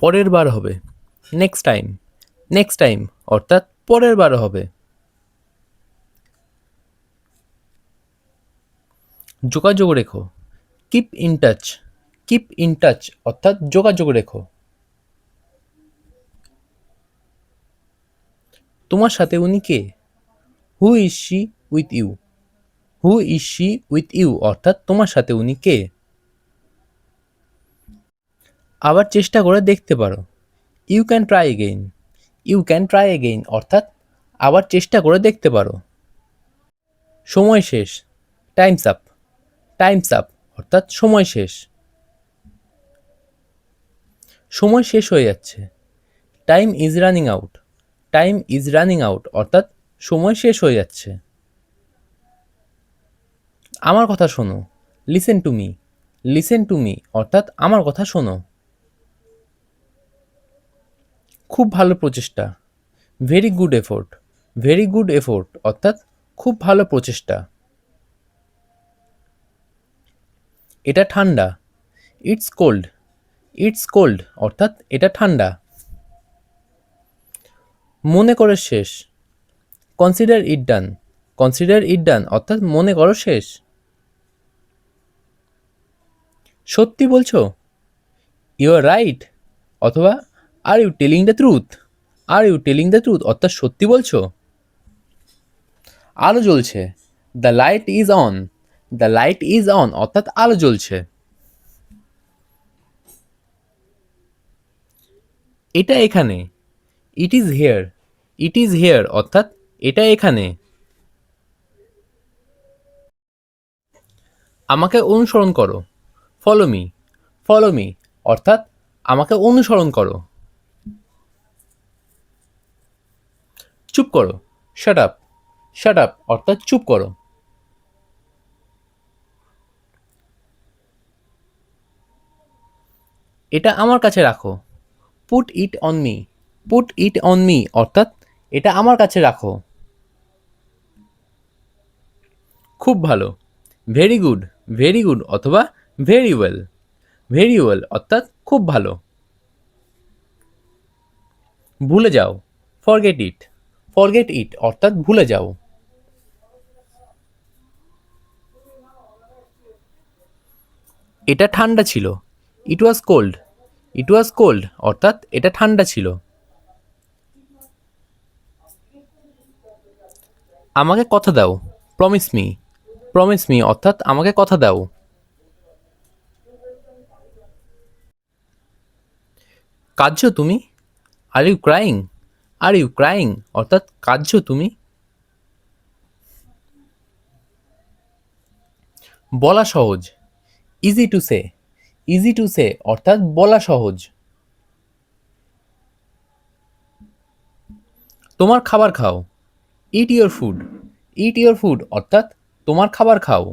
পরের বার হবে, next time. Next time অর্থাৎ পরের বার হবে। যোগাযোগ রেখো, keep in touch. Keep in touch অর্থাৎ যোগাযোগ রেখো। তোমার সাথে উনি কে? Who is she with you. Who is she with you অর্থাৎ তোমার সাথে উনি কে? আবার চেষ্টা করে দেখতে পারো, you can try again. You can try again অর্থাৎ আবার চেষ্টা করে দেখতে পারো। সময় শেষ, টাইমস আপ। টাইমস আপ অর্থাৎ সময় শেষ। সময় শেষ হয়ে যাচ্ছে, time is running out. Time is running out অর্থাৎ সময় শেষ হয়ে যাচ্ছে। আমার কথা শোনো, listen to me. Listen to me অর্থাৎ আমার কথা শোনো। খুব ভালো প্রচেষ্টা, very good effort. Very good effort অর্থাৎ খুব ভালো প্রচেষ্টা। এটা ঠান্ডা, ইটস কোল্ড। ইটস কোল্ড অর্থাৎ এটা ঠান্ডা। মনে করে শেষ, consider it done. Consider it ডান অর্থাৎ মনে করো শেষ। সত্যি বলছো, ইউ আর রাইট অথবা are you telling the truth. Are you telling the truth অর্থাৎ সত্যি বলছো। আলো জ্বলছে, the light is on. The light is on অর্থাৎ আলো জ্বলছে। এটা এখানে, it is here. It is here অর্থাৎ এটা এখানে। আমাকে অনুসরণ করো, ফলো মি। ফলো মি অর্থাৎ আমাকে অনুসরণ করো। চুপ করো, শাট আপ। শাট আপ অর্থাৎ চুপ করো। এটা আমার কাছে রাখো, put it on me. Put it on me অর্থাৎ এটা আমার কাছে রাখো। খুব ভালো, ভেরি গুড। ভেরি গুড অথবা ভেরি ওয়েল। ভেরি ওয়েল অর্থাৎ খুব ভালো। ভুলে যাও, ফরগেট ইট। ফরগেট ইট অর্থাৎ ভুলে যাও। এটা ঠান্ডা ছিল, ইট ওয়াজ কোল্ড। ইট ওয়াজ কোল্ড অর্থাৎ এটা ঠান্ডা ছিল। আমাকে কথা দাও, প্রমিস মি। প্রমিস মি অর্থাৎ আমাকে কথা দাও। কাঁদছো তুমি? Are you crying? Are you crying অর্থাৎ কাঁদছো তুমি? বলা সহজ, easy to say. Easy to say অর্থাৎ বলা সহজ। তোমার খাবার খাও, eat your food. Eat your food অর্থাৎ তোমার খাবার খাও।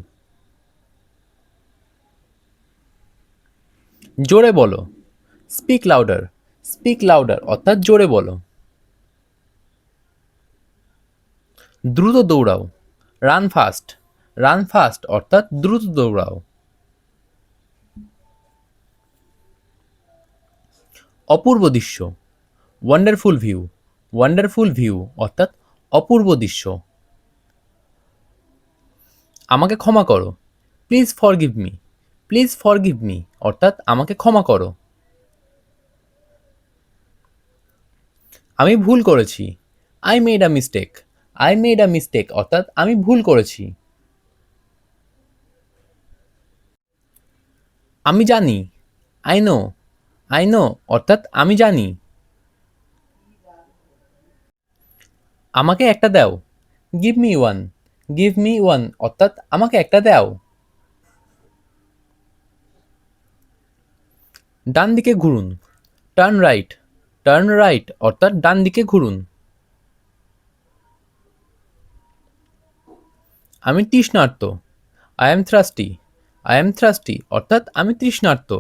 জোরে বলো, স্পিক লাউডার। স্পিক লাউডার অর্থাৎ জোরে বলো। দ্রুত দৌড়াও, রান ফাস্ট। রান ফাস্ট অর্থাৎ দ্রুত দৌড়াও। অপূর্ব দৃশ্য, ওয়ান্ডারফুল ভিউ। ওয়ান্ডারফুল ভিউ অর্থাৎ অপূর্ব দৃশ্য। আমাকে ক্ষমা করো, please forgive me. Please forgive me অর্থাৎ আমাকে ক্ষমা করো। আমি ভুল করেছি, I made a mistake. I made a mistake অর্থাৎ আমি ভুল করেছি। আমি জানি, আই নো। আই নো অর্থাৎ আমি জানি। আমাকে একটা দাও, give me one. Give me one অর্থাৎ আমাকে একটা দাও। ডান দিকে ঘুরুন, টার্ন রাইট। টার্ন রাইট অর্থাৎ ডান দিকে ঘুরুন। আমি তৃষ্ণার্ত, I am thirsty. I am thirsty অর্থাৎ আমি তৃষ্ণার্ত।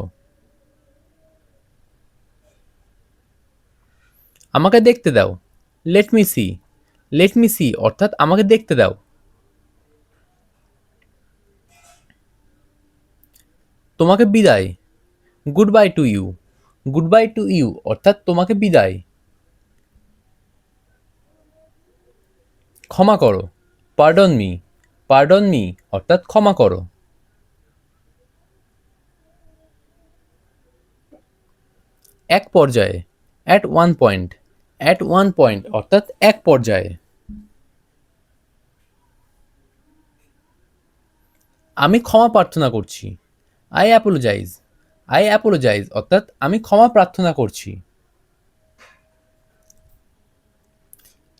আমাকে দেখতে দাও, let me see. Let me see অর্থাৎ আমাকে দেখতে দাও। তোমাকে বিদায়, goodbye to you. Goodbye to you অর্থাৎ তোমাকে বিদায়। ক্ষমা করো, পার্ডন মি অর্থাৎ ক্ষমা করো। এক পর্যায়ে, অ্যাট ওয়ান পয়েন্ট অর্থাৎ এক পর্যায়ে। আমি ক্ষমা প্রার্থনা করছি, আই অ্যাপোলোজাইজ, অর্থাৎ আমি ক্ষমা প্রার্থনা করছি।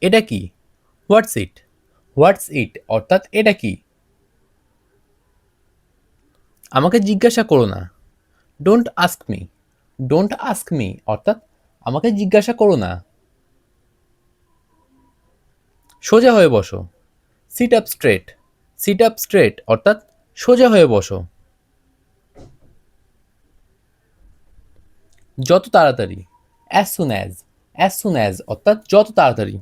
এটা কি? হোয়াটস ইট অর্থাৎ এটা কি? আমাকে জিজ্ঞাসা করো না, ডোন্ট আস্ক মি, অর্থাৎ আমাকে জিজ্ঞাসা করো না। সোজা হয়ে বসো, সিট আপ স্ট্রেট অর্থাৎ সোজা হয়ে বসো। যত তাড়াতাড়ি, অ্যাজ সুন অ্যাজ অর্থাৎ যত তাড়াতাড়ি।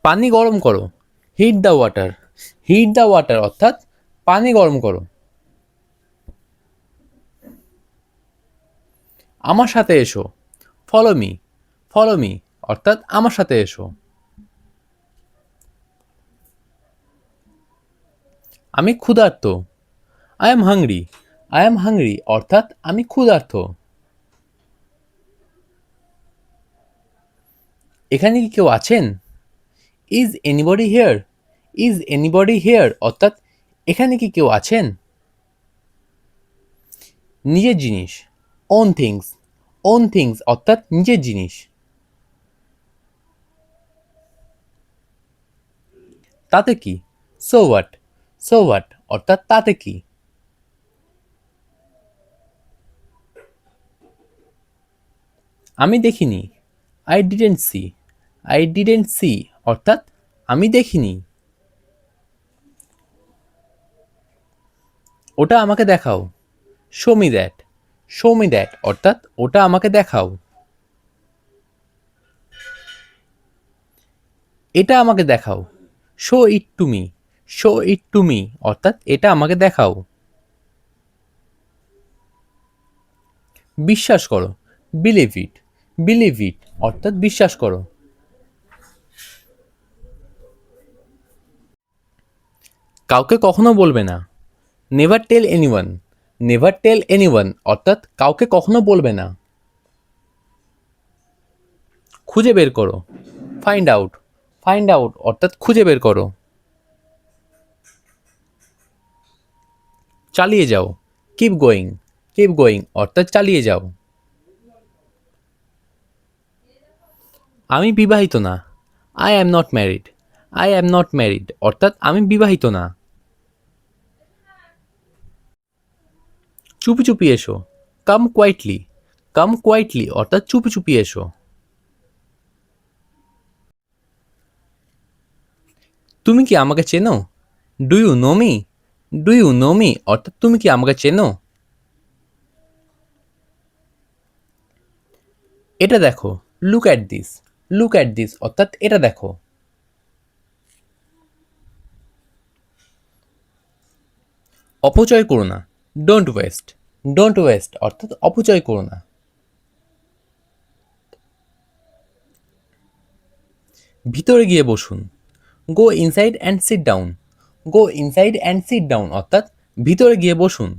পানি গরম করো, হিট দ্য ওয়াটার অর্থাৎ পানি গরম করো। আমার সাথে এসো, ফলো মি অর্থাৎ আমার সাথে এসো। আমি ক্ষুধার্ত, আই এম হাংরি অর্থাৎ আমি ক্ষুধার্ত। এখানে কি কেউ আছেন? ইজ এনিবডি হিয়ার অর্থাৎ এখানে কি কেউ আছেন? নিজের জিনিস, ওন থিংস অর্থাৎ নিজের জিনিস। তাতে কি? সো হোয়াট অর্থাৎ তাতে কি? আমি দেখিনি, আই ডিডেন্ট সি অর্থাৎ আমি দেখিনি। ওটা আমাকে দেখাও, শো মি দ্যাট অর্থাৎ ওটা আমাকে দেখাও। এটা আমাকে দেখাও, শো ইট টু মি অর্থাৎ এটা আমাকে দেখাও। বিশ্বাস করো, বিলিভ ইট অর্থাৎ বিশ্বাস করো। কাউকে কখনো বলবে না, নেভার টেল এনিওয়ান অর্থাৎ কাউকে কখনো বলবে না। খুঁজে বের করো, ফাইন্ড আউট অর্থাৎ খুঁজে বের করো। চালিয়ে যাও, কিপ গোয়িং অর্থাৎ চালিয়ে যাও। আমি বিবাহিত না, আই অ্যাম নট ম্যারিড অর্থাৎ আমি বিবাহিত না। চুপি চুপি এসো, কাম কোয়াইটলি অর্থাৎ চুপি চুপি এসো। তুমি কি আমাকে চেনো? ডু ইউ নো মি অর্থাৎ তুমি কি আমাকে চেনো? এটা দেখো, লুক অ্যাট দিস অর্থাৎ এটা দেখো। অপচয় করো না, ডোন্ট ওয়েস্ট অর্থাৎ অপচয় করো না। ভিতরে গিয়ে বসুন, গো ইনসাইড অ্যান্ড সিট ডাউন অর্থাৎ ভিতরে গিয়ে বসুন।